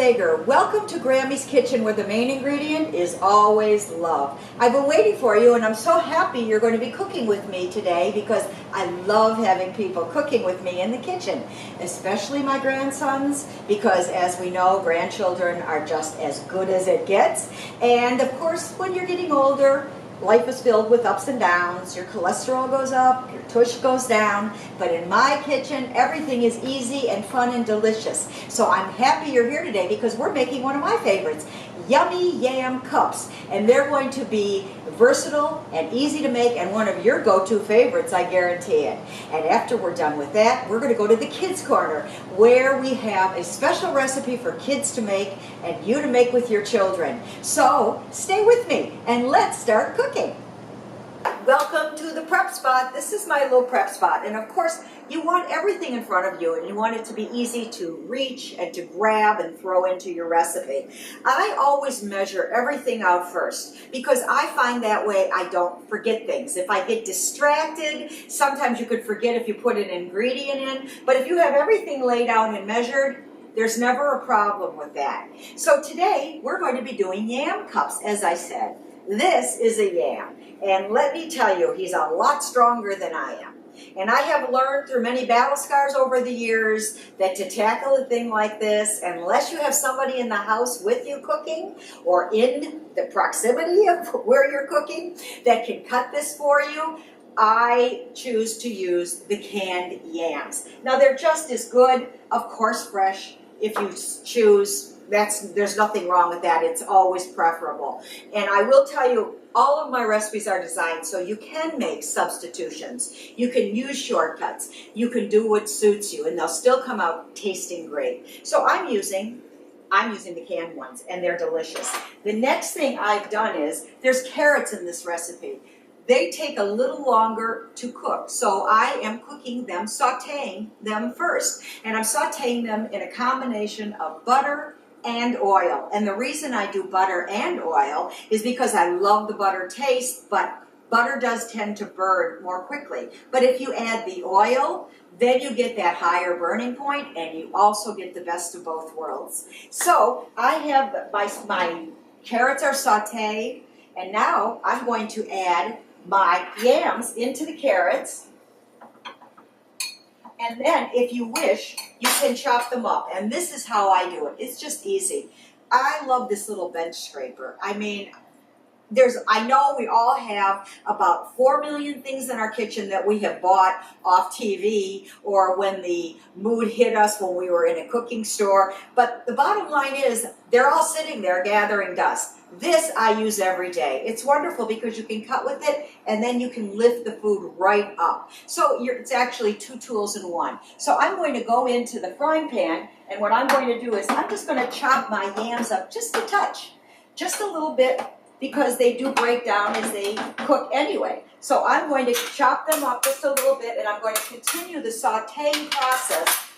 Zager. Welcome to Grammy's Kitchen, where the main ingredient is always love. I've been waiting for you, and I'm so happy you're going to be cooking with me today because I love having people cooking with me in the kitchen, especially my grandsons, because as we know, grandchildren are just as good as it gets. And of course, when you're getting older, life is filled with ups and downs. Your cholesterol goes up, your tush goes down, but in my kitchen, everything is easy and fun and delicious. So I'm happy you're here today because we're making one of my favorites, yummy yam cups. And they're going to be versatile and easy to make and one of your go-to favorites, I guarantee it. And after we're done with that, we're going to go to the Kids Corner, where we have a special recipe for kids to make and you to make with your children. So stay with me and let's start cooking. Welcome to the prep spot. This is my little prep spot, and of course you want everything in front of you and you want it to be easy to reach and to grab and throw into your recipe. I always measure everything out first because I find that way I don't forget things. If I get distracted, sometimes you could forget if you put an ingredient in, but if you have everything laid out and measured, there's never a problem with that. So today we're going to be doing yam cups, as I said. This is a yam, and let me tell you, he's a lot stronger than I am. And I have learned through many battle scars over the years that to tackle a thing like this, unless you have somebody in the house with you cooking or in the proximity of where you're cooking that can cut this for you, I choose to use the canned yams. Now they're just as good, of course fresh, if you choose. There's nothing wrong with that. It's always preferable. And I will tell you, all of my recipes are designed so you can make substitutions. You can use shortcuts. You can do what suits you, and they'll still come out tasting great. So I'm using the canned ones, and they're delicious. The next thing I've done is, there's carrots in this recipe. They take a little longer to cook, so I am cooking them, sauteing them first. And I'm sauteing them in a combination of butter and oil. And the reason I do butter and oil is because I love the butter taste, but butter does tend to burn more quickly. But if you add the oil, then you get that higher burning point, and you also get the best of both worlds. So I have my carrots are sauteed, and now I'm going to add my yams into the carrots. And then, if you wish, you can chop them up. And this is how I do it. It's just easy. I love this little bench scraper. I mean, I know we all have about 4 million things in our kitchen that we have bought off TV or when the mood hit us when we were in a cooking store. But the bottom line is, they're all sitting there gathering dust. This I use every day. It's wonderful because you can cut with it and then you can lift the food right up. So it's actually 2 tools in one. So I'm going to go into the frying pan, and what I'm going to do is I'm just going to chop my yams up just a touch, just a little bit, because they do break down as they cook anyway. So I'm going to chop them up just a little bit, and I'm going to continue the sauteing process